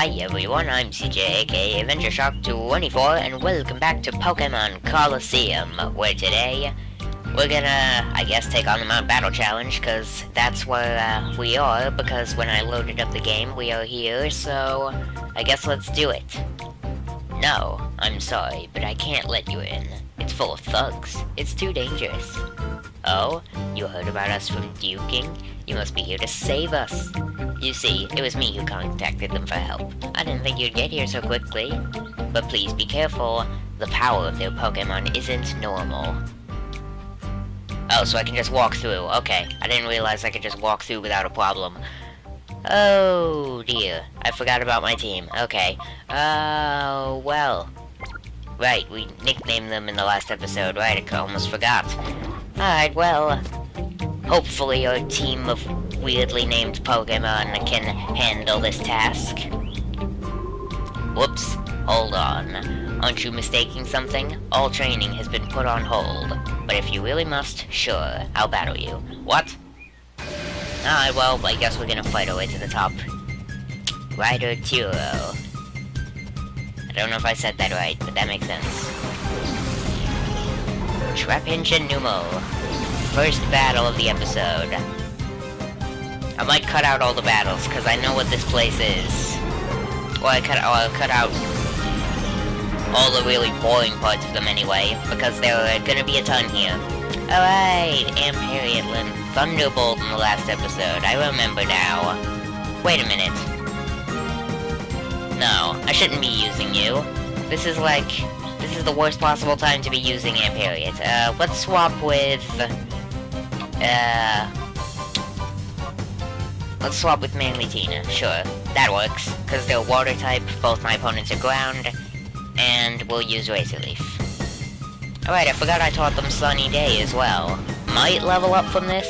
Hi everyone, I'm CJ, aka Adventure Shark 24, and welcome back to Pokemon Colosseum, where today we're gonna, I guess, take on the mt.battle challenge, because that's where we are, because when I loaded up the game, we are here, so I guess let's do it. No, I'm sorry, but I can't let you in. It's full of thugs. It's too dangerous. Oh, you heard about us from duking? You must be here to save us. You see, it was me who contacted them for help. I didn't think you'd get here so quickly. But please be careful. The power of their Pokemon isn't normal. Oh, so I can just walk through. Okay, I didn't realize I could just walk through without a problem. Oh, dear. I forgot about my team. Okay. Oh, well. Right, we nicknamed them in the last episode, right? I almost forgot. Alright, well, hopefully your team of weirdly named Pokemon can handle this task. Whoops, hold on. Aren't you mistaking something? All training has been put on hold. But if you really must, sure, I'll battle you. What? Alright, well, I guess we're gonna fight our way to the top. Rider Turo. I don't know if I said that right, but that makes sense. Trapinch and Numel. First battle of the episode. I might cut out all the battles, because I know what this place is. Well, I'll cut out all the really boring parts of them anyway, because there are gonna be a ton here. Alright, Harrietland Thunderbolt in the last episode. I remember now. Wait a minute. No, I shouldn't be using you. This is the worst possible time to be using Harriet. Let's swap with... let's swap with Manly Tina, sure. That works, because they're water type, both my opponents are ground, and we'll use Razor Leaf. Alright, I forgot I taught them Sunny Day as well. Might level up from this?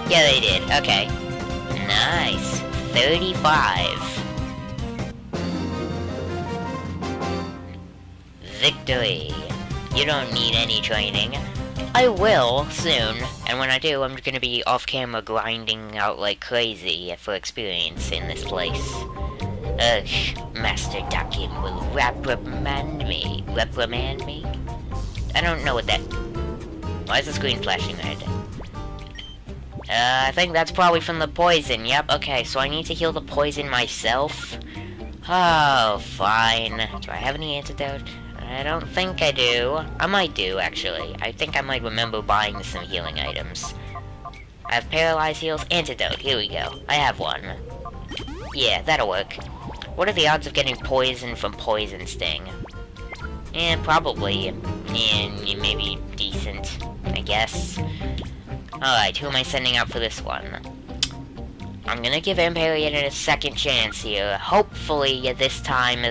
Yeah, they did, okay. Nice. 35. Victory. You don't need any training. I will, soon, and when I do, I'm gonna be off-camera grinding out like crazy for experience in this place. Ugh, Master Dakin will reprimand me. Reprimand me? I don't know what that... Why is the screen flashing red? I think that's probably from the poison, yep, okay, so I need to heal the poison myself? Oh, fine. Do I have any antidote? I don't think I do. I might do, actually. I think I might remember buying some healing items. I have Paralyze Heals, Antidote. Here we go. I have one. Yeah, that'll work. What are the odds of getting poisoned from Poison Sting? Probably. Maybe decent, I guess. Alright, who am I sending out for this one? I'm gonna give Harriet a second chance here. Hopefully this time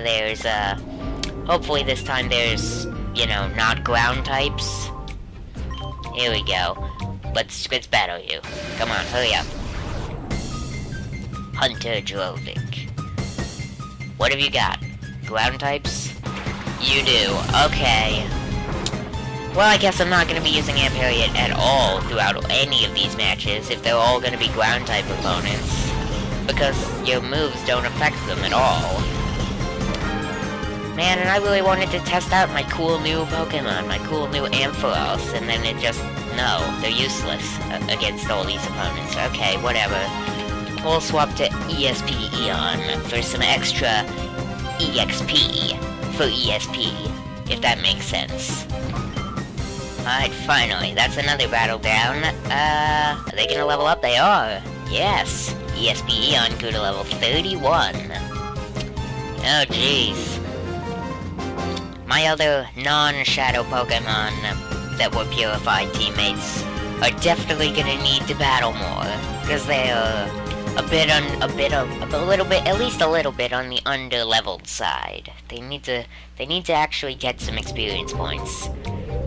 there's, you know, not ground types. Here we go. Let's battle you. Come on, hurry up. Hunter Drovic. What have you got? Ground types? You do. Okay. Well, I guess I'm not going to be using Harriet at all throughout any of these matches if they're all going to be ground type opponents. Because your moves don't affect them at all. Man, and I really wanted to test out my cool new Pokemon, my cool new Ampharos, and then it just... No, they're useless against all these opponents. Okay, whatever. We'll swap to ESP Eon for some extra EXP for ESP, if that makes sense. Alright, finally, that's another battle down. Are they gonna level up? They are. Yes. ESP Eon grew to level 31. Oh, jeez. My other non-shadow Pokemon that were purified teammates are definitely gonna need to battle more, because they're at least a little bit on the under-leveled side. They need to actually get some experience points.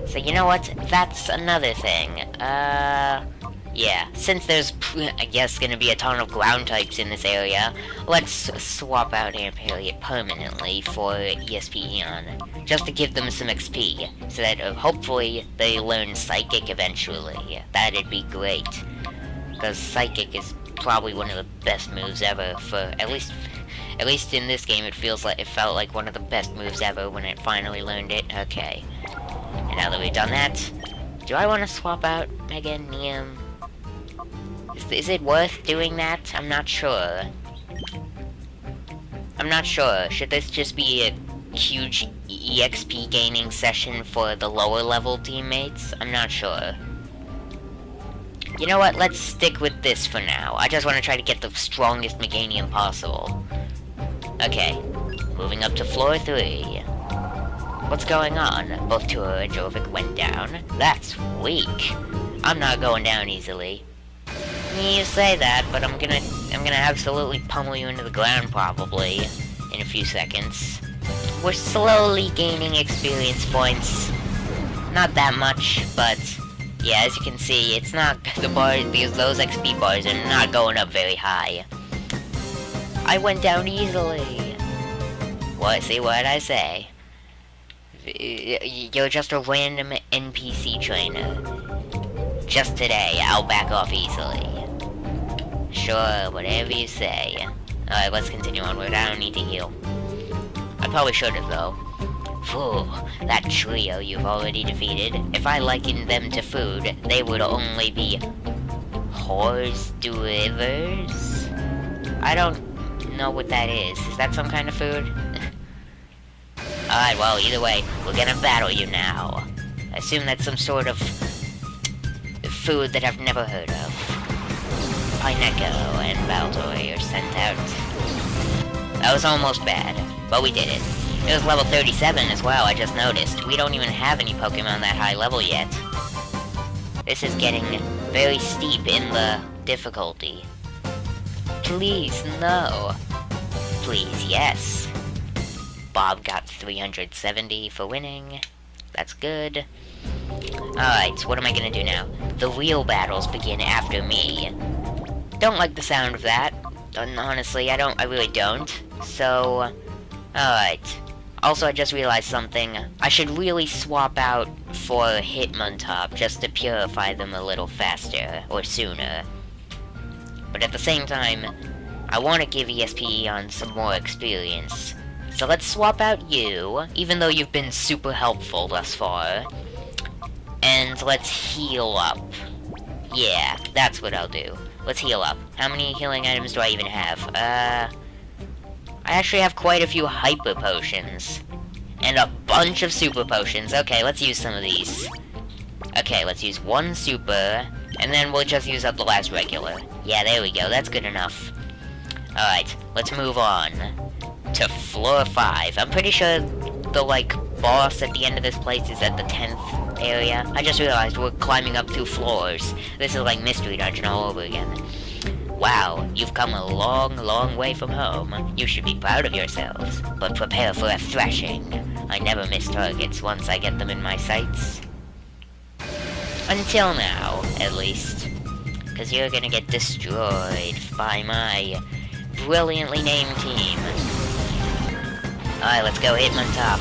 So you know what? That's another thing. Yeah, since there's, I guess, gonna be a ton of ground types in this area, let's swap out Harriet permanently for ESP Eon, just to give them some XP, so that hopefully they learn Psychic eventually. That'd be great, because Psychic is probably one of the best moves ever for, at least At least in this game, it felt like one of the best moves ever when I finally learned it. Okay. And now that we've done that, do I want to swap out Mega Neum? Is it worth doing that? I'm not sure. I'm not sure. Should this just be a huge EXP gaining session for the lower level teammates? I'm not sure. You know what? Let's stick with this for now. I just want to try to get the strongest Meganium possible. Okay. Moving up to floor 3. What's going on? Both Tura and Jovic went down. That's weak. I'm not going down easily. You say that, but I'm gonna absolutely pummel you into the ground probably in a few seconds. We're slowly gaining experience points. Not that much, but yeah, as you can see, it's not the bars, because those XP bars are not going up very high. I went down easily. What? See what I say? You're just a random NPC trainer. Just today, I'll back off easily. Sure, whatever you say. Alright, let's continue onward. I don't need to heal. I probably should have, though. Phew, that trio you've already defeated. If I likened them to food, they would only be horse delivers? I don't know what that is. Is that some kind of food? Alright, well, either way, we're gonna battle you now. I assume that's some sort of food that I've never heard of. Pineko and Baltoy are sent out. That was almost bad, but we did it. It was level 37 as well, I just noticed. We don't even have any Pokemon that high level yet. This is getting very steep in the difficulty. Please, no. Please, yes. Bob got 370 for winning. That's good. Alright, what am I gonna do now? The real battles begin after me. Don't like the sound of that. Honestly, I really don't. So, alright. Also, I just realized something. I should really swap out for Hitmontop just to purify them a little faster, or sooner. But at the same time, I want to give ESPEon some more experience. So let's swap out you, even though you've been super helpful thus far. And let's heal up. Yeah, that's what I'll do. Let's heal up. How many healing items do I even have? I actually have quite a few hyper potions. And a bunch of super potions. Okay, let's use some of these. Okay, let's use one super, and then we'll just use up the last regular. Yeah, there we go, that's good enough. Alright, let's move on to floor 5. I'm pretty sure the, boss at the end of this place is at the 10th area. I just realized we're climbing up 2 floors. This is like Mystery Dungeon all over again. Wow, you've come a long, long way from home. You should be proud of yourselves, but prepare for a thrashing. I never miss targets once I get them in my sights. Until now, at least. Because you're gonna get destroyed by my brilliantly named team. Alright, let's go Hitmontop.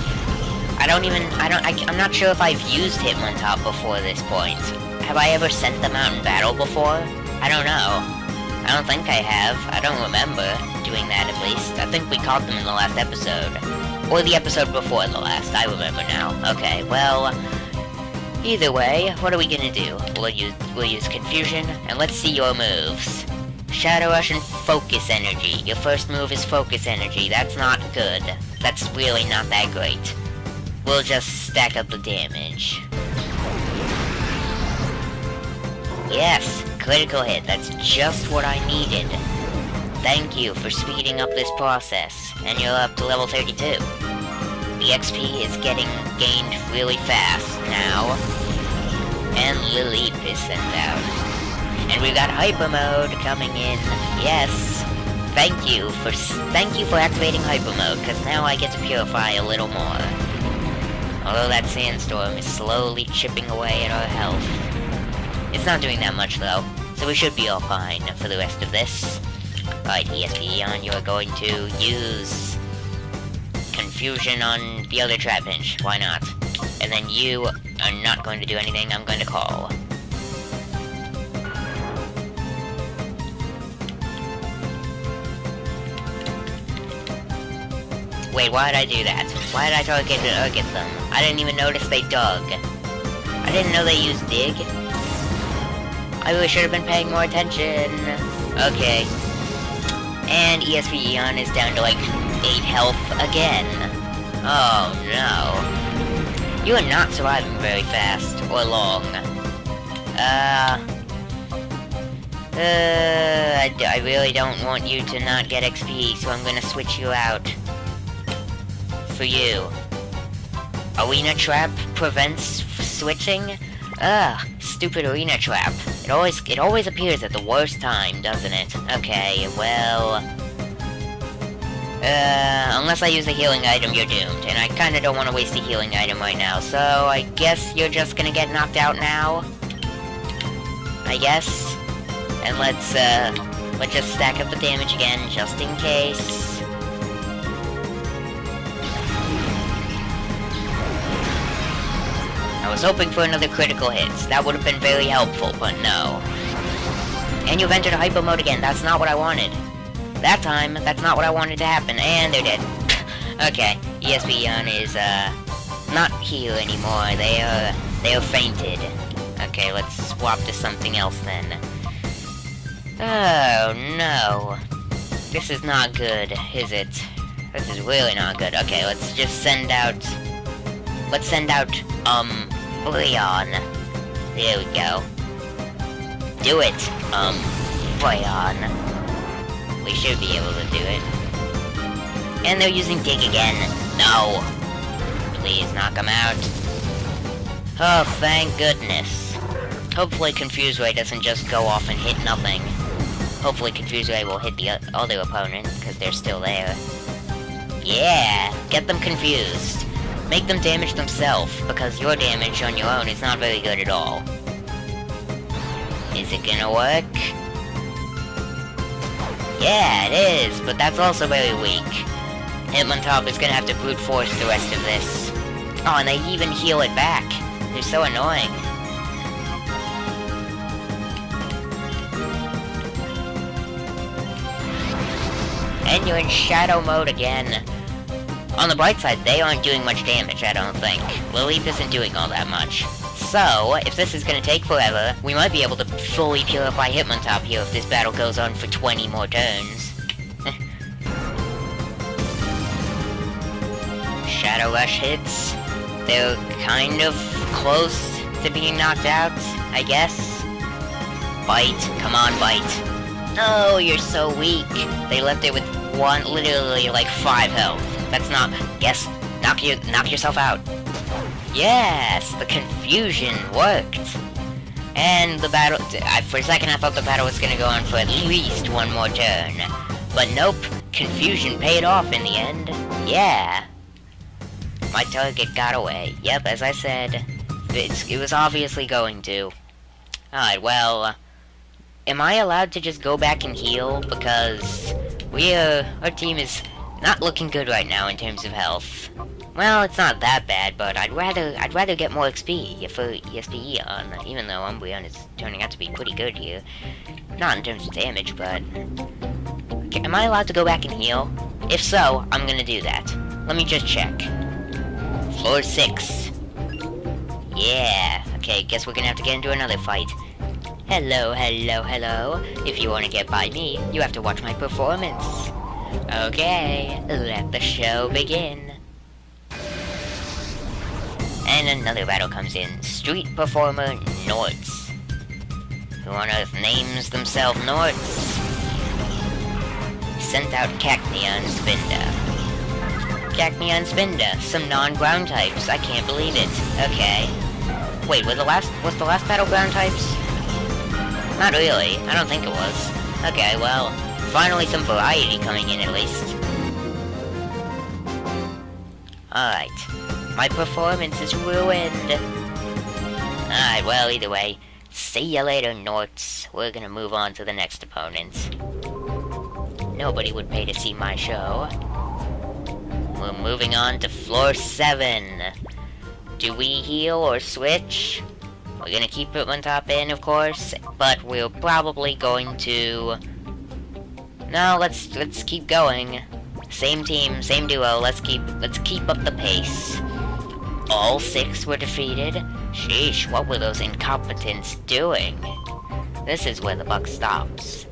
I'm not sure if I've used Hitmontop before this point. Have I ever sent them out in battle before? I don't know. I don't think I have. I don't remember doing that, at least. I think we caught them in the last episode. Or the episode before the last. I remember now. Okay, well, either way, what are we gonna do? We'll use Confusion, and let's see your moves. Shadow Rush and Focus Energy. Your first move is Focus Energy. That's not good. That's really not that great. We'll just stack up the damage. Yes, critical hit. That's just what I needed. Thank you for speeding up this process. And you're up to level 32. The XP is getting gained really fast now. And Lilip is sent out. And we've got Hyper Mode coming in. Yes. Thank you for activating Hyper Mode, because now I get to purify a little more. Although that sandstorm is slowly chipping away at our health. It's not doing that much though, so we should be all fine for the rest of this. Alright, ESPEon, you are going to use Confusion on the other Trapinch. Why not? And then you are not going to do anything. I'm going to call. Wait, why did I do that? Why did I target them? I didn't even notice they dug. I didn't know they used dig. I really should have been paying more attention. Okay. And ESP Eon is down to like 8 health again. Oh no. You are not surviving very fast or long. I really don't want you to not get XP, so I'm gonna switch you out. For you. Arena Trap prevents switching? Ugh, stupid Arena Trap. It always appears at the worst time, doesn't it? Okay, well... unless I use a healing item, you're doomed. And I kinda don't want to waste a healing item right now, so I guess you're just gonna get knocked out now? I guess? And let's just stack up the damage again, just in case. I was hoping for another critical hit. That would have been very helpful, but no. And you've entered hyper mode again. That's not what I wanted. That time, that's not what I wanted to happen. And they're dead. Okay, ESP Eon is, not here anymore. They are fainted. Okay, let's swap to something else then. Oh, no. This is not good, is it? This is really not good. Okay, let's just send out... Let's send out, Leon. There we go. Do it, Leon. We should be able to do it. And they're using Dig again. No. Please knock them out. Oh, thank goodness. Hopefully Confuse Ray doesn't just go off and hit nothing. Hopefully Confuse Ray will hit the other opponent, because they're still there. Yeah! Get them confused. Make them damage themselves, because your damage on your own is not very good at all. Is it gonna work? Yeah, it is, but that's also very weak. Hitmontop is gonna have to brute force the rest of this. Oh, and they even heal it back. They're so annoying. And you're in shadow mode again. On the bright side, they aren't doing much damage, I don't think. Lilith isn't doing all that much. So, if this is gonna take forever, we might be able to fully purify Hitmontop here if this battle goes on for 20 more turns. Shadow Rush hits. They're kind of close to being knocked out, I guess. Bite. Come on, Bite. Oh, you're so weak. They left it with literally like 5 health. That's not... Yes, knock yourself out. Yes, the confusion worked. And the battle... for a second I thought the battle was gonna go on for at least one more turn. But nope, confusion paid off in the end. Yeah. My target got away. Yep, as I said, it was obviously going to. Alright, well... am I allowed to just go back and heal? Because... our team is... not looking good right now in terms of health. Well, it's not that bad, but I'd rather get more XP for ESP Eon, even though Umbreon is turning out to be pretty good here. Not in terms of damage, but... okay, am I allowed to go back and heal? If so, I'm gonna do that. Let me just check. Floor 6. Yeah. Okay, guess we're gonna have to get into another fight. Hello, hello, hello. If you want to get by me, you have to watch my performance. Okay, let the show begin. And another battle comes in. Street performer Norts. Who on earth names themselves Norts? Sent out Cacnea and Spinda. Cacnea and Spinda, some non-ground types. I can't believe it. Okay. Wait, was the last battle ground types? Not really. I don't think it was. Okay, well, finally some variety coming in at least. Alright. My performance is ruined. Alright, well, either way. See ya later, Norts. We're gonna move on to the next opponent. Nobody would pay to see my show. We're moving on to floor 7. Do we heal or switch? We're gonna keep it on top in, of course, but we're probably going to... no, let's keep going. Same team, same duo. Let's keep up the pace. All 6 were defeated. Sheesh, what were those incompetents doing? This is where the buck stops.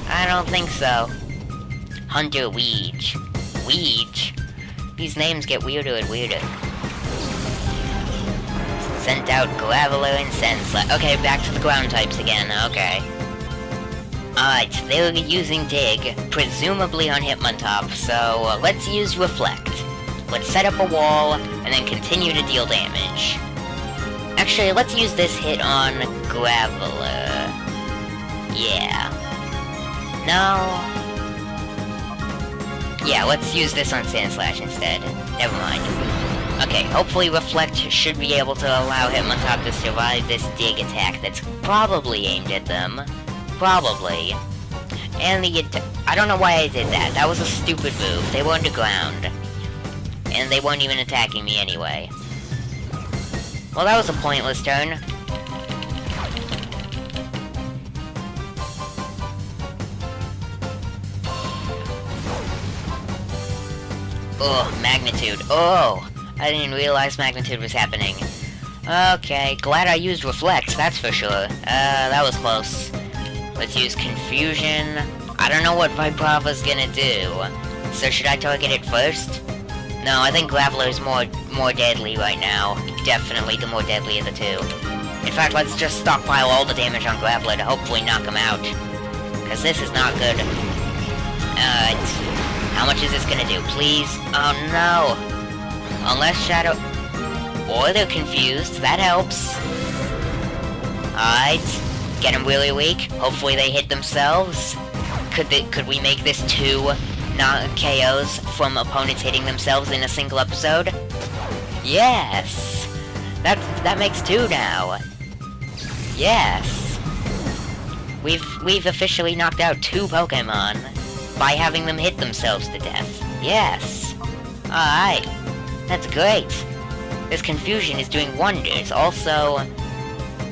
I don't think so. Hunter Weege. Weege? These names get weirder and weirder. Sent out Graveler and Sandslash. Okay, back to the ground types again. Okay. Alright, they were using Dig, presumably on Hitmontop, so let's use Reflect. Let's set up a wall, and then continue to deal damage. Actually, let's use this hit on Graveler. Yeah. No. Yeah, let's use this on Sandslash instead. Never mind. Okay, hopefully Reflect should be able to allow Hitmontop to survive this Dig attack that's probably aimed at them. Probably. And I don't know why I did that. That was a stupid move. They were underground. And they weren't even attacking me anyway. Well, that was a pointless turn. Oh, Magnitude. Oh! I didn't realize Magnitude was happening. Okay, glad I used Reflect, that's for sure. That was close. Let's use Confusion. I don't know what Vibrava's gonna do. So should I target it first? No, I think Graveler's more deadly right now. Definitely the more deadly of the two. In fact, let's just stockpile all the damage on Graveler to hopefully knock him out. Because this is not good. How much is this gonna do? Please? Oh no! Unless Shadow... Or they're confused, that helps. Alright. Get them really weak. Hopefully they hit themselves. Could we make this 2 KOs from opponents hitting themselves in a single episode? Yes! That makes 2 now. Yes! We've officially knocked out 2 Pokemon by having them hit themselves to death. Yes! Alright. That's great. This Confusion is doing wonders. Also,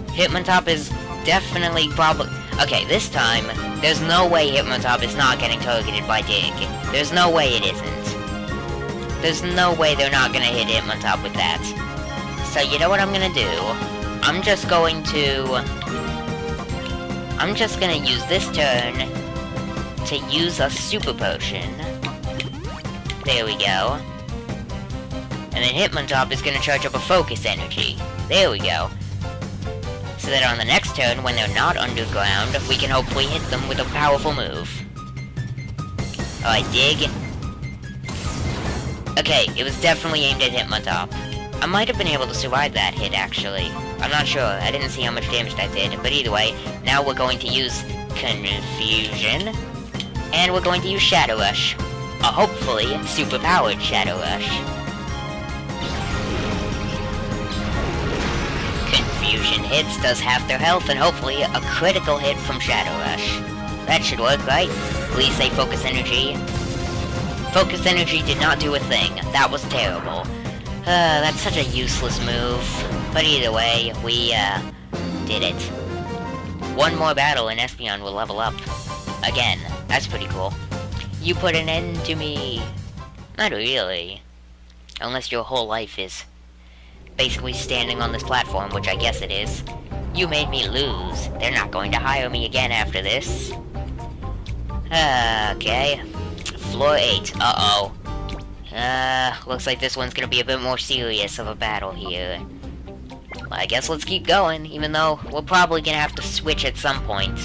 Hitmontop is definitely okay, this time, there's no way Hitmontop is not getting targeted by Dig. There's no way it isn't. There's no way they're not gonna hit Hitmontop with that. So you know what I'm gonna do? I'm just gonna use this turn to use a Super Potion. There we go. And then Hitmontop is gonna charge up a Focus Energy. There we go. So that on the next turn, when they're not underground, we can hopefully hit them with a powerful move. Alright, Dig. Okay, it was definitely aimed at Hitmontop. I might have been able to survive that hit, actually. I'm not sure, I didn't see how much damage that did, but either way, now we're going to use Confusion, and we're going to use Shadow Rush. A hopefully super-powered Shadow Rush. Confusion hits, does half their health, and hopefully a critical hit from Shadow Rush. That should work, right? Please say Focus Energy. Focus Energy did not do a thing. That was terrible. That's such a useless move. But either way, we, did it. 1 more battle and Espeon will level up. Again. That's pretty cool. You put an end to me. Not really. Unless your whole life is basically standing on this platform, which I guess it is. You made me lose. They're not going to hire me again after this. Okay. Floor 8. Uh-oh. Looks like this one's gonna be a bit more serious of a battle here. Well, I guess let's keep going, even though we're probably gonna have to switch at some point.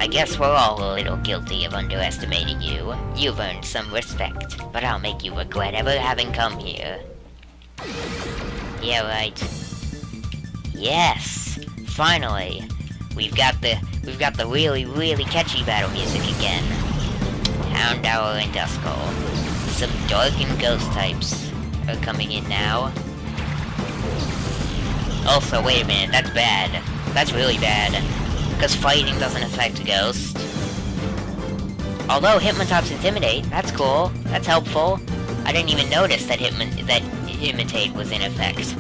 I guess we're all a little guilty of underestimating you. You've earned some respect, but I'll make you regret ever having come here. Yeah, right. Yes! Finally! We've got the really, really catchy battle music again. Houndour and Duskull. Some Dark and Ghost types are coming in now. Also, wait a minute, that's bad. That's really bad. Because fighting doesn't affect Ghost. Although Hitmontop's Intimidate, that's cool. That's helpful. I didn't even notice that Imitate was in effect.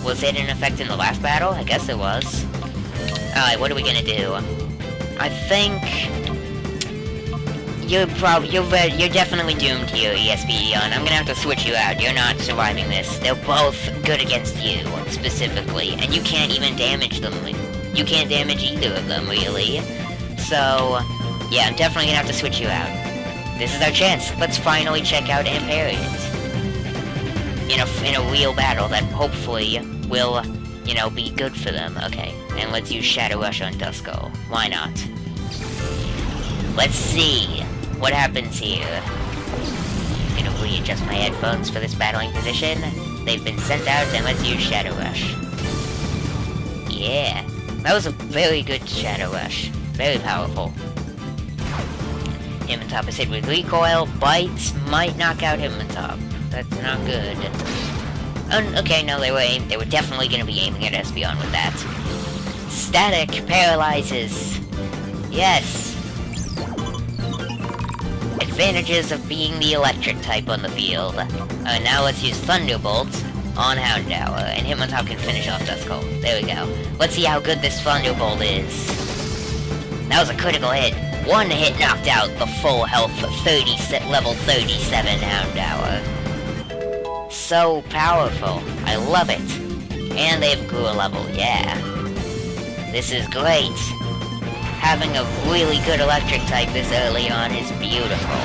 Was it in effect in the last battle? I guess it was. Alright, what are we gonna do? I think you're definitely doomed here, ESPN. I'm gonna have to switch you out. You're not surviving this. They're both good against you, specifically, and you can't even damage them. You can't damage either of them, really. So, yeah, I'm definitely gonna have to switch you out. This is our chance. Let's finally check out Amparians. In a real battle that hopefully will, be good for them. Okay, and let's use Shadow Rush on Duskull. Why not? Let's see what happens here. I'm gonna readjust my headphones for this battling position. They've been sent out, and let's use Shadow Rush. Yeah, that was a very good Shadow Rush. Very powerful. Hitmontop is hit with recoil. Bites might knock out Hitmontop. That's not good. Okay, no, they were definitely gonna be aiming at Espeon with that. Static paralyzes. Yes. Advantages of being the electric type on the field. Now let's use Thunderbolt on Houndour, and Hitmontop can finish off Duskull. There we go. Let's see how good this Thunderbolt is. That was a critical hit. One hit knocked out the full health level 37 Houndour. So powerful. I love it. And they have Guru level, yeah. This is great. Having a really good electric type this early on is beautiful.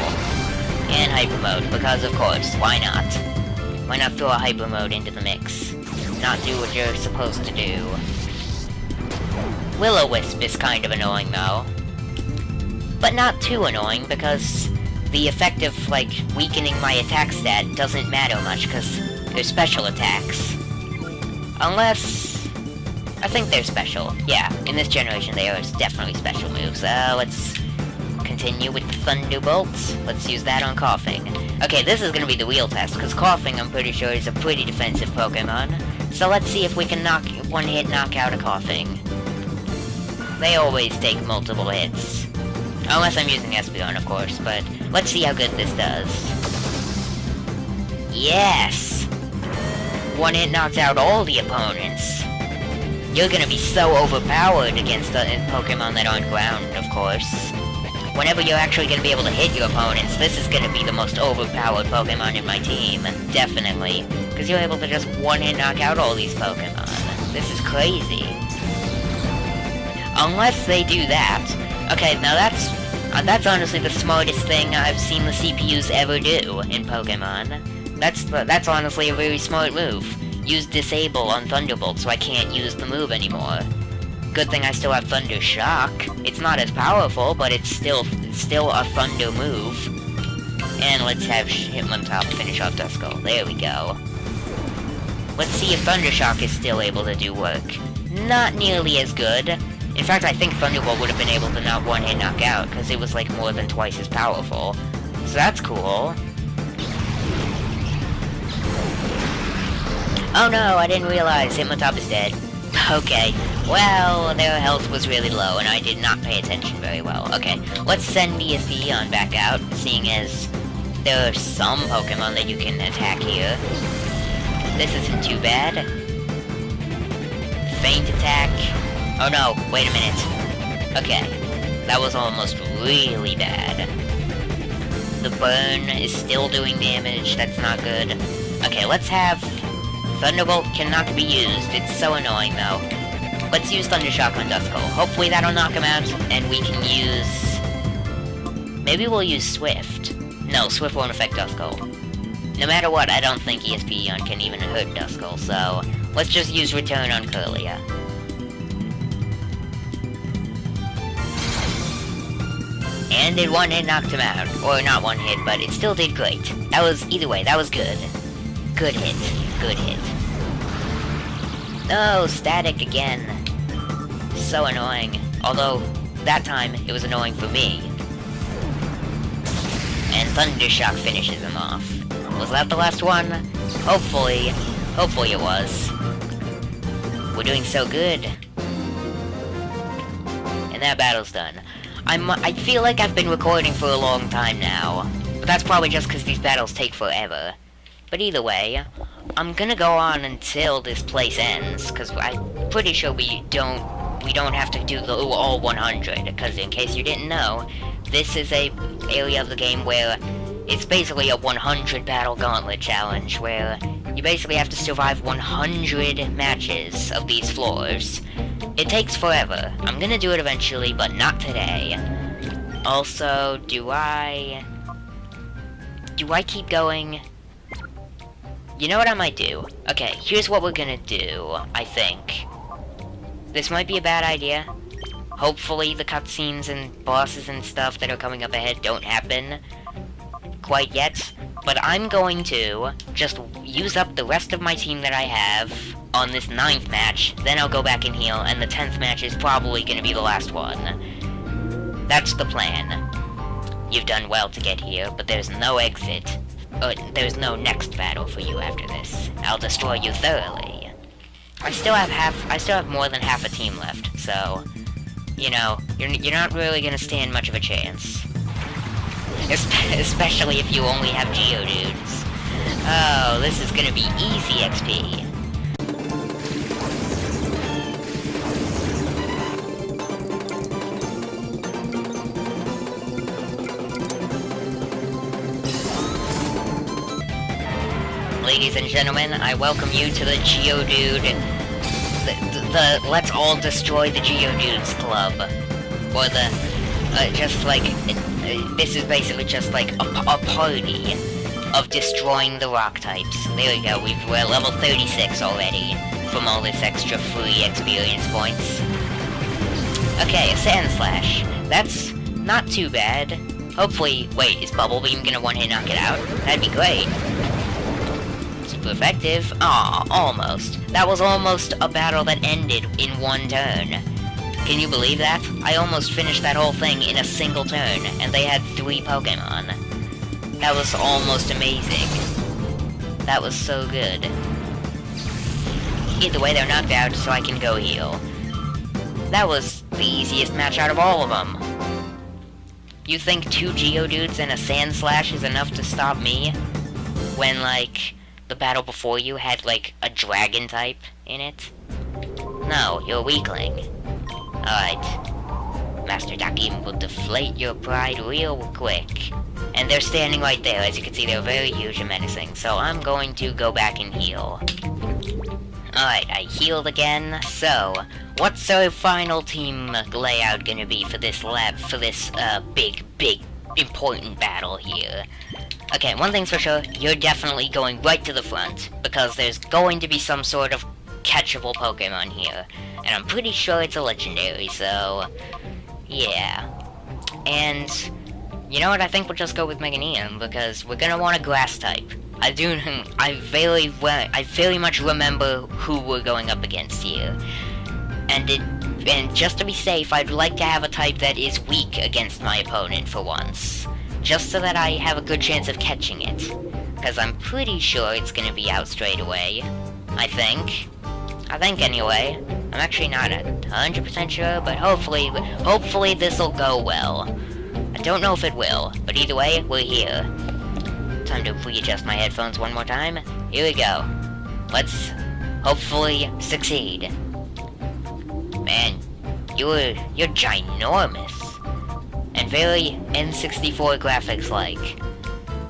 And Hyper Mode, because of course, why not? Why not throw a Hyper Mode into the mix? Not do what you're supposed to do. Will-O-Wisp is kind of annoying though. But not too annoying, because the effect of, weakening my attack stat doesn't matter much, because they're special attacks. Unless... I think they're special. Yeah, in this generation they are definitely special moves. Let's continue with Thunderbolt. Let's use that on Coughing. Okay, this is gonna be the real test, because Coughing, I'm pretty sure, is a pretty defensive Pokemon. So let's see if we can one-hit knock out a Coughing. They always take multiple hits. Unless I'm using Espeon, of course, but let's see how good this does. Yes! One hit knocks out all the opponents. You're gonna be so overpowered against the Pokemon that aren't ground, of course. Whenever you're actually gonna be able to hit your opponents, this is gonna be the most overpowered Pokemon in my team. Definitely. Because you're able to just one-hit knock out all these Pokemon. This is crazy. Unless they do that. Okay, now that's honestly the smartest thing I've seen the CPUs ever do in Pokemon. That's honestly a very smart move. Use Disable on Thunderbolt so I can't use the move anymore. Good thing I still have Thunder Shock. It's not as powerful, but it's still a Thunder move. And let's have Hitmontop finish off Duskull. There we go. Let's see if Thunder Shock is still able to do work. Not nearly as good. In fact, I think Thunderbolt would have been able to not one-hit knock out, because it was more than twice as powerful. So that's cool. Oh no, I didn't realize Hitmontop is dead. Okay, well, their health was really low, and I did not pay attention very well. Okay, let's send ESPN back out, seeing as there are some Pokemon that you can attack here. This isn't too bad. Feint attack. Oh no, wait a minute. Okay, that was almost really bad. The burn is still doing damage, that's not good. Okay, let's have... Thunderbolt cannot be used, it's so annoying though. Let's use Thunder Shock on Duskull. Hopefully that'll knock him out, and we can use... Maybe we'll use Swift. No, Swift won't affect Duskull. No matter what, I don't think ESPN can even hurt Duskull, so... Let's just use Return on Curlia. And it one-hit knocked him out. Or not one hit, but it still did great. That was, either way, that was good. Good hit. Good hit. No, static again. So annoying. Although, that time, it was annoying for me. And Thunder Shock finishes him off. Was that the last one? Hopefully. Hopefully it was. We're doing so good. And that battle's done. I feel like I've been recording for a long time now. But that's probably just because these battles take forever. But either way, I'm gonna go on until this place ends, because I'm pretty sure we don't have to do the all 100, because in case you didn't know, this is a area of the game where it's basically a 100 battle gauntlet challenge, where you basically have to survive 100 matches of these floors. It takes forever. I'm gonna do it eventually, but not today. Also, do I keep going? You know what I might do? Okay, here's what we're gonna do, I think. This might be a bad idea. Hopefully the cutscenes and bosses and stuff that are coming up ahead don't happen quite yet, but I'm going to just use up the rest of my team that I have on this 9th match, then I'll go back and heal, and the 10th match is probably going to be the last one. That's the plan. You've done well to get here, but there's no exit. There's no next battle for you after this. I'll destroy you thoroughly. I still have more than half a team left, so, you know, you're not really gonna stand much of a chance. Especially if you only have Geodudes. Oh, this is gonna be easy XP. Ladies and gentlemen, I welcome you to the Geodude, the Let's All Destroy the Geodudes Club. Or this is basically just like a party of destroying the rock types. There we go, we're level 36 already, from all this extra free experience points. Okay, a Sand Slash. That's not too bad. Hopefully, wait, is Bubble Beam gonna one-hit knock it out? That'd be great. Super effective. Aw, almost. That was almost a battle that ended in one turn. Can you believe that? I almost finished that whole thing in a single turn, and they had 3 Pokemon. That was almost amazing. That was so good. Either way, they're knocked out, so I can go heal. That was the easiest match out of all of them. You think 2 Geodudes and a Sand Slash is enough to stop me? When, like, the battle before you had, like, a Dragon type in it? No, you're a weakling. Alright. Master Dakim will deflate your pride real quick. And they're standing right there. As you can see, they're very huge and menacing. So I'm going to go back and heal. Alright, I healed again. So, what's our final team layout gonna be for this big, important battle here? Okay, one thing's for sure, you're definitely going right to the front, because there's going to be some sort of catchable Pokemon here. And I'm pretty sure it's a legendary, so yeah. And you know what, I think we'll just go with Meganium, because we're gonna want a grass type. I very much remember who we're going up against here. And just to be safe, I'd like to have a type that is weak against my opponent for once. Just so that I have a good chance of catching it. Because I'm pretty sure it's gonna be out straight away. I think anyway. I'm actually not 100% sure, but hopefully this'll go well. I don't know if it will, but either way, we're here. Time to readjust my headphones one more time. Here we go. Let's hopefully succeed. Man, you're ginormous. And very N64 graphics-like.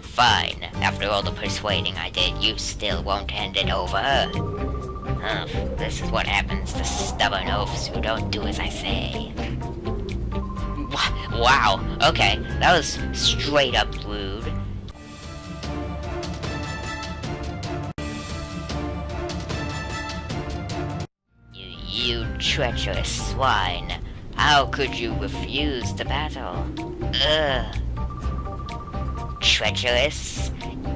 Fine, after all the persuading I did, you still won't hand it over. Oh, this is what happens to stubborn oafs who don't do as I say. Wow, okay, that was straight up rude. You treacherous swine. How could you refuse to battle? Ugh. Treacherous?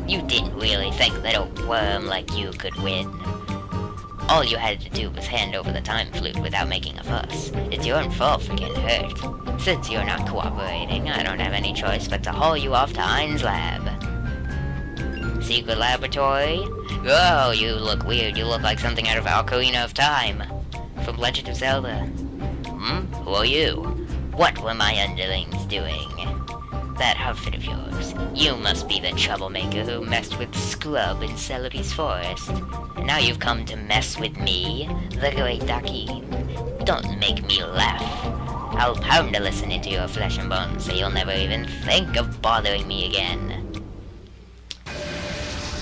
You didn't really think that a worm like you could win. All you had to do was hand over the time flute without making a fuss. It's your own fault for getting hurt. Since you're not cooperating, I don't have any choice but to haul you off to Ein's lab. Secret laboratory? Oh, you look weird. You look like something out of Ocarina of Time. From Legend of Zelda. Who are you? What were my underlings doing? That outfit of yours. You must be the troublemaker who messed with Scrub in Celebi's forest. And now you've come to mess with me, the Great Dakim. Don't make me laugh. I'll pound a listen into your flesh and bones so you'll never even think of bothering me again.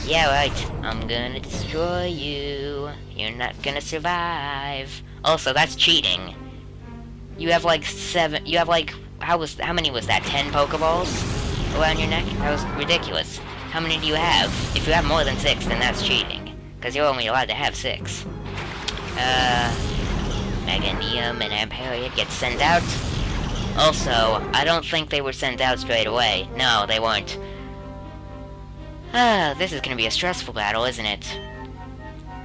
Yeah, right. I'm gonna destroy you. You're not gonna survive. Also, that's cheating. You have like how many was that? 10 Pokeballs around your neck? That was ridiculous. How many do you have? If you have more than 6, then that's cheating. Because you're only allowed to have 6. Meganium and Amperiod get sent out. Also, I don't think they were sent out straight away. No, they weren't. This is gonna be a stressful battle, isn't it?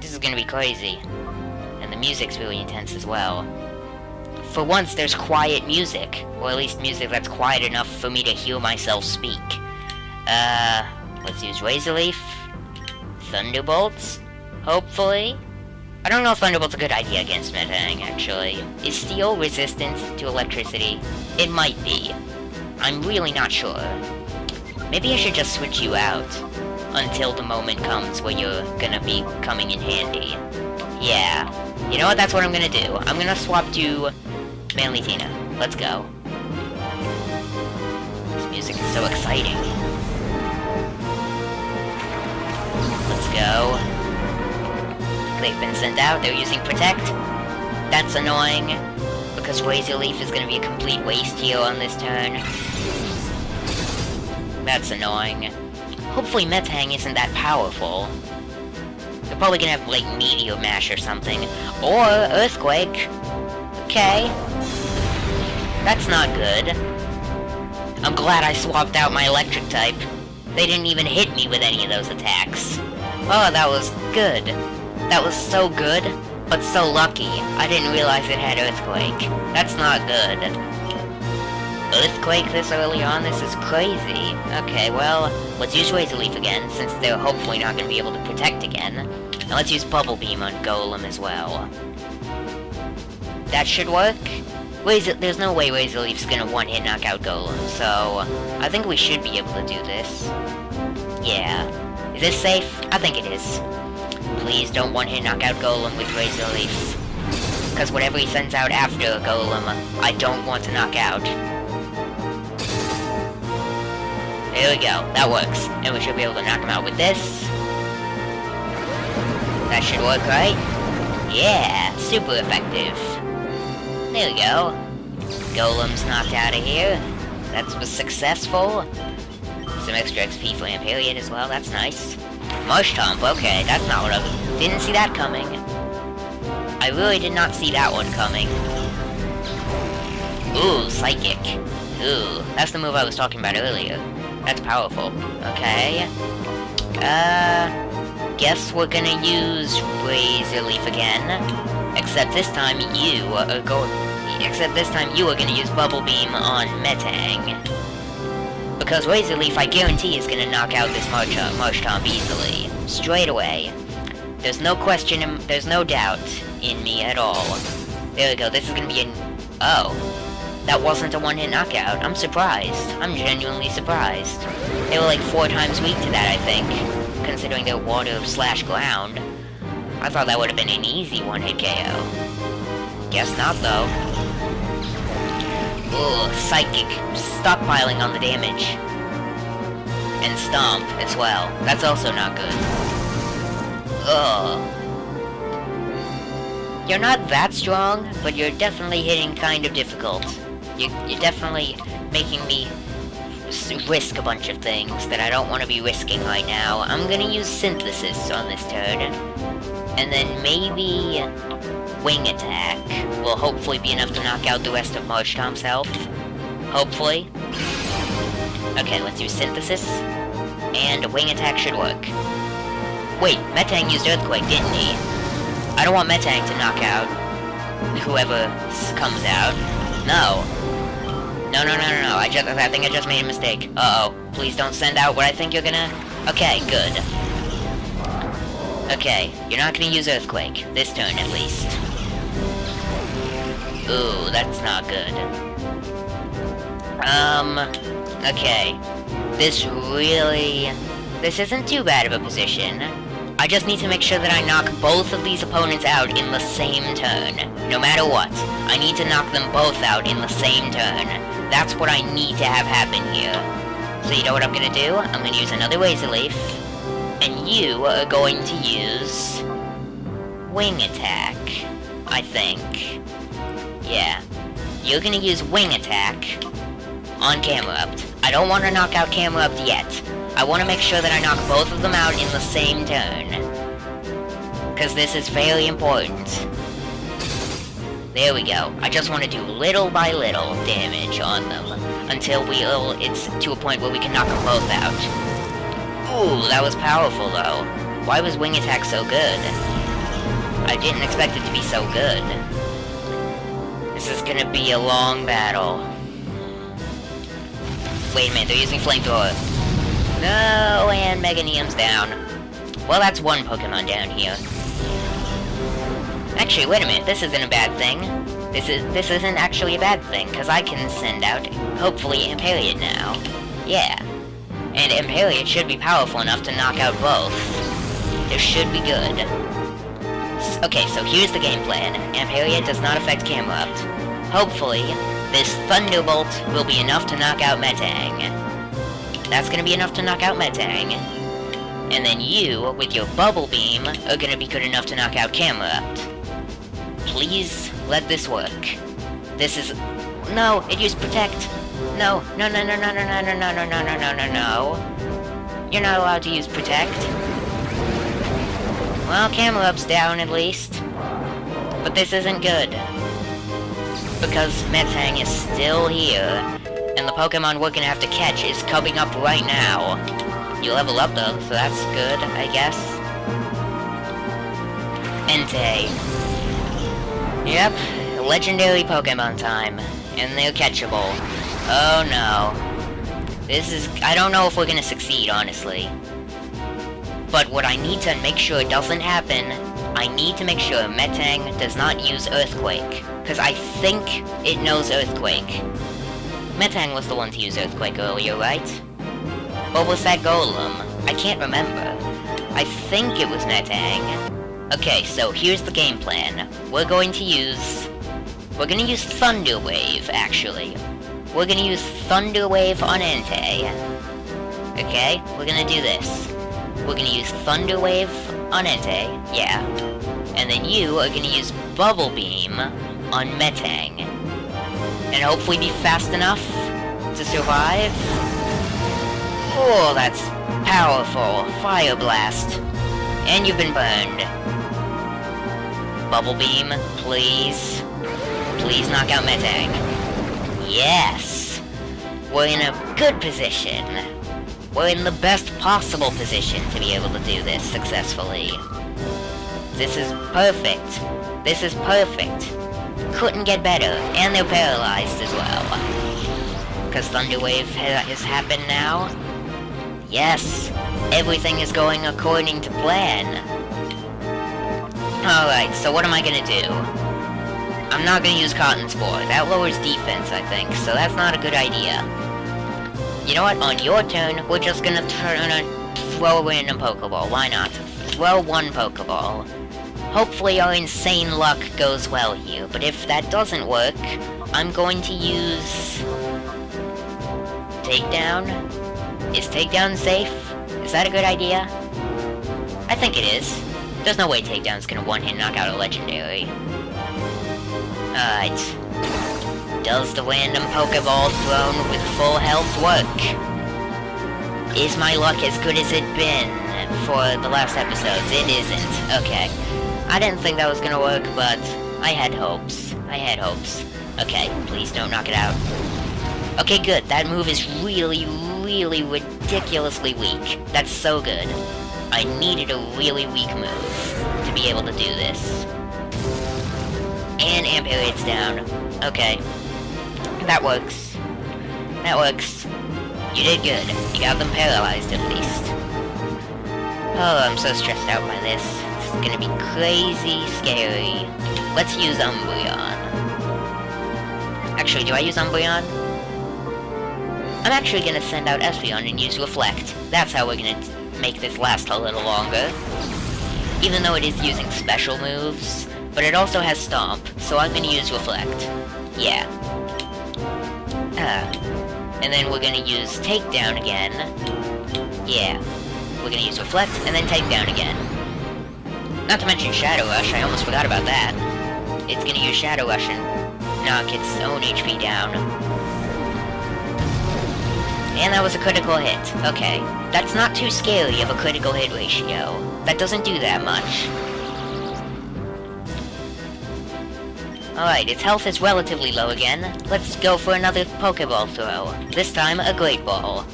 This is gonna be crazy. And the music's really intense as well. For once, there's quiet music. Or at least music that's quiet enough for me to hear myself speak. Let's use Razor Leaf. Thunderbolts? Hopefully? I don't know if Thunderbolt's a good idea against Metang, actually. Is Steel resistant to electricity? It might be. I'm really not sure. Maybe I should just switch you out until the moment comes where you're gonna be coming in handy. Yeah. You know what? That's what I'm gonna do. I'm gonna swap to Manlytina. Let's go. This music is so exciting. Let's go. They've been sent out. They're using Protect. That's annoying, because Razor Leaf is going to be a complete waste here on this turn. That's annoying. Hopefully Metang isn't that powerful. They're probably going to have, like, Meteor Mash or something. Or Earthquake. Okay. That's not good. I'm glad I swapped out my Electric type. They didn't even hit me with any of those attacks. Oh, that was good. That was so good, but so lucky. I didn't realize it had Earthquake. That's not good. Earthquake this early on? This is crazy. Okay, well, let's use Razor Leaf again, since they're hopefully not going to be able to protect again. And let's use Bubble Beam on Golem as well. That should work. There's no way Razor Leaf's going to one-hit knock out Golem, so I think we should be able to do this. Yeah. Is this safe? I think it is. Please don't one-hit knock out Golem with Razor Leaf. Because whatever he sends out after Golem, I don't want to knock out. There we go. That works. And we should be able to knock him out with this. That should work, right? Yeah, super effective. There we go. Golem's knocked out of here. That was successful. Some extra XP for Amperiod as well. That's nice. Marshtomp, okay, that's not what I didn't see that coming. I really did not see that one coming. Ooh, Psychic. Ooh, that's the move I was talking about earlier. That's powerful. Okay. Guess we're gonna use Razor Leaf again. Except this time you are gonna use Bubble Beam on Metang. Because Razor Leaf, I guarantee, is gonna knock out this Marshtomp easily. Straight away. There's no question, there's no doubt in me at all. There we go, this is gonna be oh. That wasn't a one-hit knockout. I'm surprised. I'm genuinely surprised. They were like 4 times weak to that, I think. Considering they're water/ground. I thought that would have been an easy one-hit KO. Guess not, though. Ugh, Psychic. Stockpiling on the damage. And Stomp as well. That's also not good. Ugh. You're not that strong, but you're definitely hitting kind of difficult. You're definitely making me risk a bunch of things that I don't want to be risking right now. I'm gonna use Synthesis on this turn. And then maybe Wing Attack will hopefully be enough to knock out the rest of Marshtomp's health. Hopefully. Okay, let's use Synthesis. And Wing Attack should work. Wait, Metang used Earthquake, didn't he? I don't want Metang to knock out whoever comes out. No. No. I think I just made a mistake. Uh-oh. Please don't send out what I think you're gonna... Okay, good. Okay, you're not gonna use Earthquake. This turn, at least. Ooh, that's not good. Okay. This isn't too bad of a position. I just need to make sure that I knock both of these opponents out in the same turn. No matter what, I need to knock them both out in the same turn. That's what I need to have happen here. So you know what I'm gonna do? I'm gonna use another Razor Leaf, and you are going to use Wing Attack, I think. Yeah. You're gonna use Wing Attack on Camerupt. I don't want to knock out Camerupt yet. I want to make sure that I knock both of them out in the same turn. Because this is very important. There we go. I just want to do little by little damage on them. Until it's to a point where we can knock them both out. Ooh, that was powerful though. Why was Wing Attack so good? I didn't expect it to be so good. This is gonna be a long battle. Wait a minute, they're using Flamethrower. No, and Meganium's down. Well, that's one Pokemon down here. Actually, wait a minute, this isn't a bad thing. This isn't actually a bad thing, because I can send out, hopefully, Imperial now. Yeah. And Imperial should be powerful enough to knock out both. This should be good. Okay, so here's the game plan. Imperial does not affect Camerupt. Hopefully, this Thunderbolt will be enough to knock out Metang. That's gonna be enough to knock out Metang. And then you, with your Bubble Beam, are gonna be good enough to knock out Camerupt. Please, let this work. This is... No, it used Protect. No, no, no, no, no, no, no, no, no, no, no, no, no, no, no. You're not allowed to use Protect. Well, Camerupt's down at least. But this isn't good. Because Metang is still here, and the Pokemon we're gonna have to catch is coming up right now. You level up though, so that's good, I guess. Entei. Yep, legendary Pokemon time. And they're catchable. Oh no. I don't know if we're gonna succeed, honestly. But what I need to make sure doesn't happen, I need to make sure Metang does not use Earthquake. Because I think it knows Earthquake. Metang was the one to use Earthquake earlier, right? Or was that Golem? I can't remember. I think it was Metang. Okay, so here's the game plan. We're gonna use Thunder Wave, actually. We're gonna use Thunder Wave on Entei. Okay, we're gonna do this. We're gonna use Thunder Wave on Entei, yeah. And then you are gonna use Bubble Beam on Metang. And hopefully be fast enough to survive. Oh, that's powerful. Fire Blast. And you've been burned. Bubble Beam, please. Please knock out Metang. Yes! We're in a good position. We're in the best possible position to be able to do this successfully. This is perfect. This is perfect. Couldn't get better, and they're paralyzed as well. Because Thunder Wave has happened now. Yes, everything is going according to plan. Alright, so what am I gonna do? I'm not gonna use Cotton Spore. That lowers defense, I think, so that's not a good idea. You know what? On your turn, we're just gonna throw a random Pokeball. Why not? Throw one Pokeball. Hopefully our insane luck goes well here, but if that doesn't work, I'm going to use... Takedown? Is Takedown safe? Is that a good idea? I think it is. There's no way Takedown's gonna one-hit knock out a Legendary. Alright. Does the random Pokeball thrown with full health work? Is my luck as good as it been for the last episodes? It isn't. Okay. I didn't think that was gonna work, but I had hopes. I had hopes. Okay, please don't knock it out. Okay, good. That move is really, really ridiculously weak. That's so good. I needed a really weak move to be able to do this. And Amperiod's down. Okay. That works. That works. You did good. You got them paralyzed at least. Oh, I'm so stressed out by this. This is gonna be crazy scary. Let's use Umbreon. Actually, do I use Umbreon? I'm actually gonna send out Espeon and use Reflect. That's how we're gonna make this last a little longer. even though it is using special moves, but it also has Stomp, so I'm gonna use Reflect. Yeah. And then we're gonna use Takedown again. Yeah. We're gonna use Reflect, and then Takedown again. Not to mention Shadow Rush, I almost forgot about that. It's gonna use Shadow Rush and knock its own HP down. And that was a critical hit. Okay. That's not too scary of a critical hit ratio. That doesn't do that much. Alright, its health is relatively low again. Let's go for another Pokeball throw. This time, a Great Ball.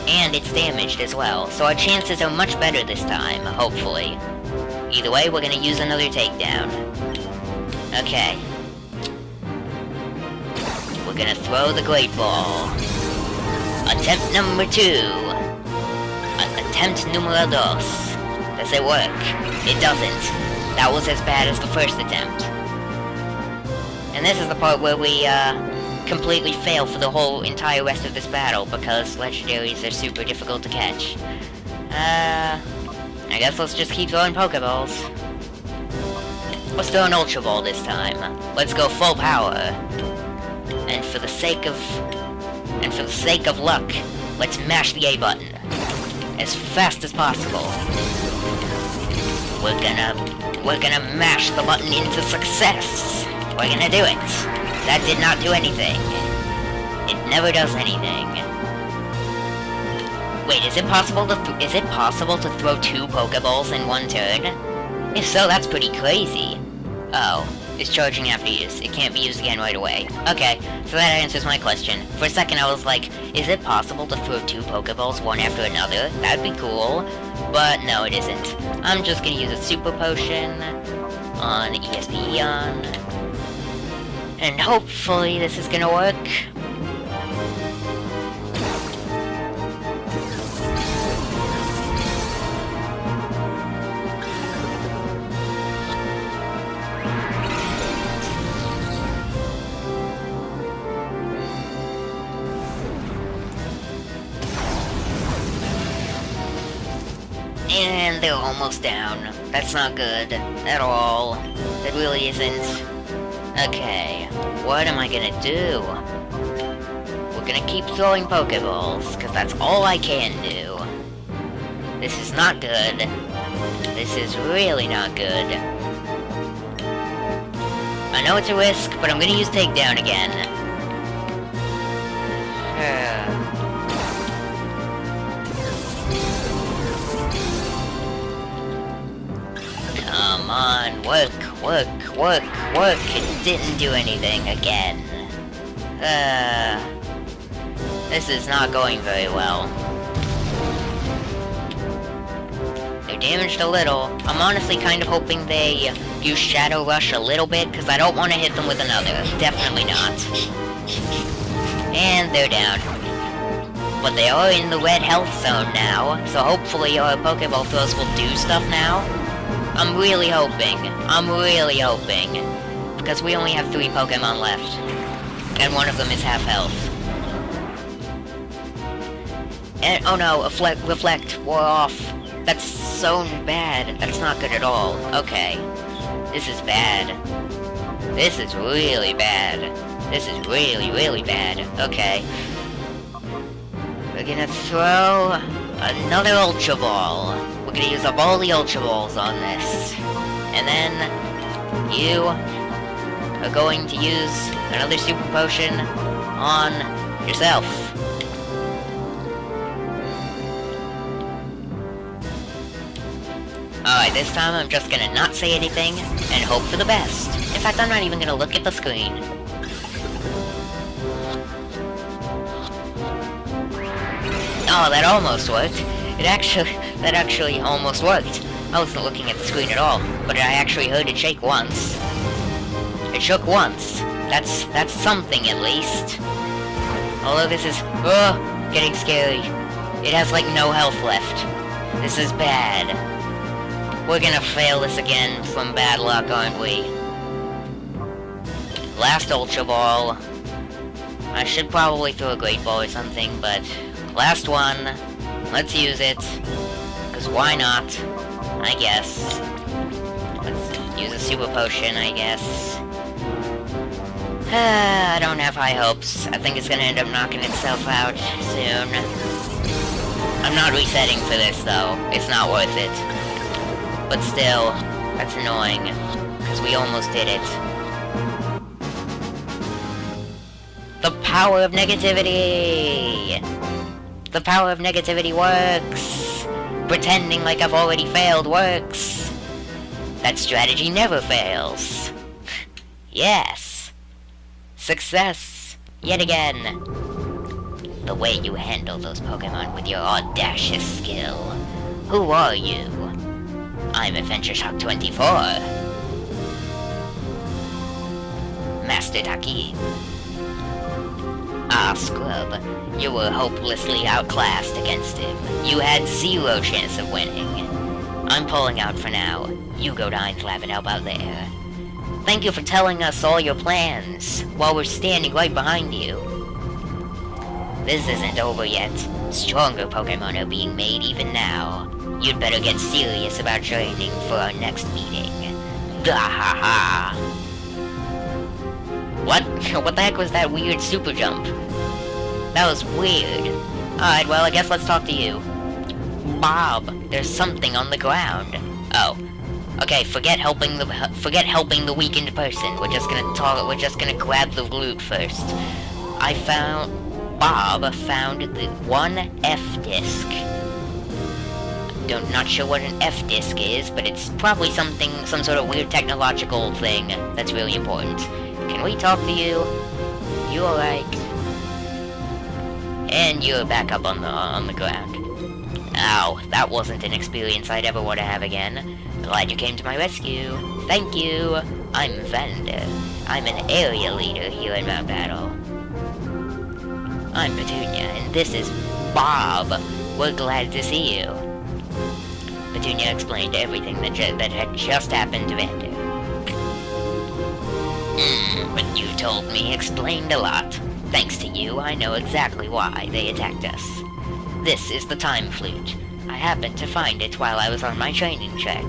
And it's damaged as well, so our chances are much better this time, hopefully. Either way, we're gonna use another Takedown. Okay. We're gonna throw the Great Ball. Attempt number 2. Attempt numero dos. Does it work? It doesn't. That was as bad as the first attempt. And this is the part where we, completely fail for the whole entire rest of this battle, because legendaries are super difficult to catch. I guess let's just keep throwing Pokeballs. Let's throw an Ultra Ball this time. Let's go full power. And for the sake of luck, let's mash the A button as fast as possible. We're gonna mash the button into success. We're gonna do it. That did not do anything. It never does anything. Wait, is it possible to throw 2 Pokeballs in one turn? If so, that's pretty crazy. Oh, it's charging after use. It can't be used again right away. Okay, so that answers my question. For a second I was like, is it possible to throw 2 Pokeballs one after another? That'd be cool. But no, it isn't. I'm just gonna use a Super Potion on ESPEon. And hopefully this is gonna work. And they're almost down. That's not good at all. It really isn't. Okay, what am I gonna do? We're gonna keep throwing Pokeballs, because that's all I can do. This is not good. This is really not good. I know it's a risk, but I'm gonna use Takedown again. Come on, work. It didn't do anything again. This is not going very well. They're damaged a little. I'm honestly kind of hoping they use Shadow Rush a little bit, because I don't want to hit them with another. Definitely not. And they're down. But they are in the red health zone now, so hopefully our Pokeball throws will do stuff now. I'm really hoping, because we only have 3 Pokemon left, and one of them is half health. And, oh no, Reflect wore off. That's so bad. That's not good at all. Okay. This is bad. This is really bad. This is really, really bad. Okay. We're gonna throw another Ultra Ball. We're gonna use up all the Ultra Balls on this. And then you are going to use another Super Potion on yourself. Alright, this time I'm just gonna not say anything and hope for the best. In fact, I'm not even gonna look at the screen. Oh, that almost worked. That actually almost worked. I wasn't looking at the screen at all, but I actually heard it shake once. It shook once. That's something at least. Although this is, getting scary. It has like no health left. This is bad. We're gonna fail this again from bad luck, aren't we? Last Ultra Ball. I should probably throw a Great Ball or something, but last one. Let's use it. Because why not? I guess. Let's use a super potion, I guess. I don't have high hopes. I think it's gonna end up knocking itself out soon. I'm not resetting for this, though. It's not worth it. But still, that's annoying, because we almost did it. The power of negativity! The power of negativity works! Pretending like I've already failed works! That strategy never fails! Yes! Success! Yet again! The way you handle those Pokemon with your audacious skill. Who are you? I'm Adventure Shock 24. Master Taki. Ah, scrub. You were hopelessly outclassed against him. You had 0 chance of winning. I'm pulling out for now. You go to Einslab and help out there. Thank you for telling us all your plans, while we're standing right behind you. This isn't over yet. Stronger Pokemon are being made even now. You'd better get serious about training for our next meeting. Dahaha! What? What the heck was that weird super jump? That was weird. Alright, well, I guess let's talk to you. Bob, there's something on the ground. Oh. Okay, forget helping the weakened person. We're just gonna grab the loot first. Bob found the 1F disc. Not sure what an F disc is, but it's probably some sort of weird technological thing that's really important. Can we talk to you? You alright? And you're back up on the ground. Ow, that wasn't an experience I'd ever want to have again. Glad you came to my rescue. Thank you. I'm Vander. I'm an area leader here in Mount.Battle. I'm Petunia, and this is Bob. We're glad to see you. Petunia explained everything that had just happened to Vander. What you told me explained a lot. Thanks to you, I know exactly why they attacked us. This is the Time Flute. I happened to find it while I was on my training trek.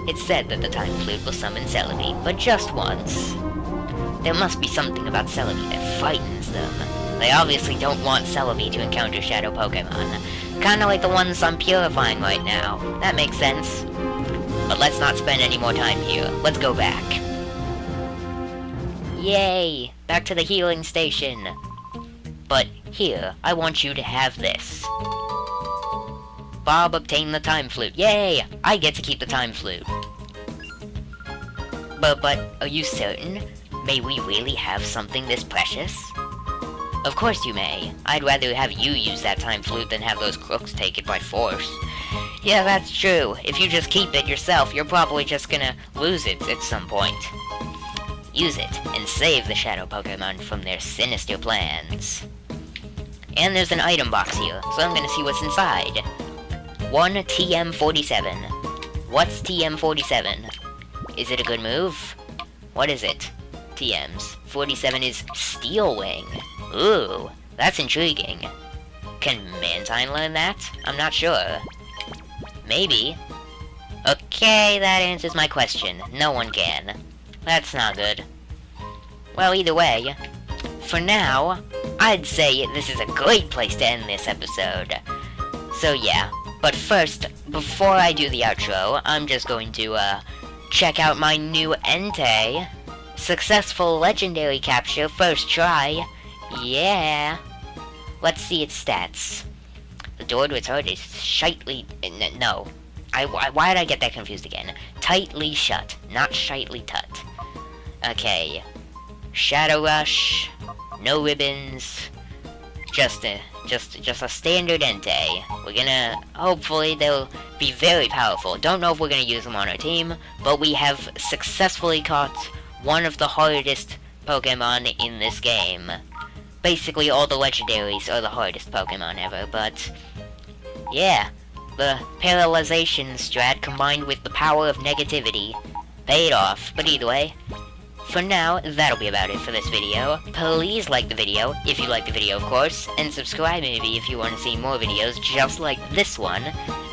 It said that the Time Flute will summon Celebi, but just once. There must be something about Celebi that frightens them. They obviously don't want Celebi to encounter Shadow Pokemon. Kinda like the ones I'm purifying right now. That makes sense. But let's not spend any more time here. Let's go back. Yay! Back to the healing station. But here, I want you to have this. Bob obtained the Time Flute. Yay! I get to keep the Time Flute. But are you certain? May we really have something this precious? Of course you may. I'd rather have you use that Time Flute than have those crooks take it by force. Yeah, that's true. If you just keep it yourself, you're probably just gonna lose it at some point. Use it, and save the Shadow Pokemon from their sinister plans. And there's an item box here, so I'm gonna see what's inside. 1 TM47. What's TM47? Is it a good move? What is it? TMs. 47 is Steel Wing. Ooh, that's intriguing. Can Mantine learn that? I'm not sure. Maybe. Okay, that answers my question. No one can. That's not good. Well, either way, for now, I'd say this is a great place to end this episode. So yeah, but first, before I do the outro, I'm just going to, check out my new Entei. Successful legendary capture, first try. Yeah. Let's see its stats. The door to its heart is shitely... No. Why did I get that confused again? Tightly shut, not shitely tut. Okay. Shadow Rush. No ribbons. Just a standard Entei. We're gonna... Hopefully they'll be very powerful. Don't know if we're gonna use them on our team, but we have successfully caught one of the hardest Pokemon in this game. Basically, all the legendaries are the hardest Pokemon ever, but... Yeah. The paralyzation strat combined with the power of negativity paid off. But either way, for now, that'll be about it for this video. Please like the video, if you like the video of course, and subscribe maybe if you want to see more videos just like this one.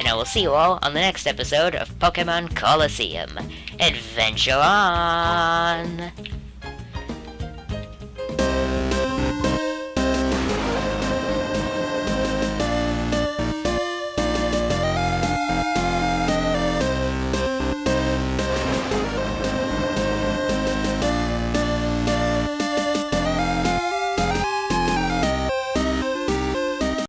and I will see you all on the next episode of Pokemon Colosseum. Adventure on!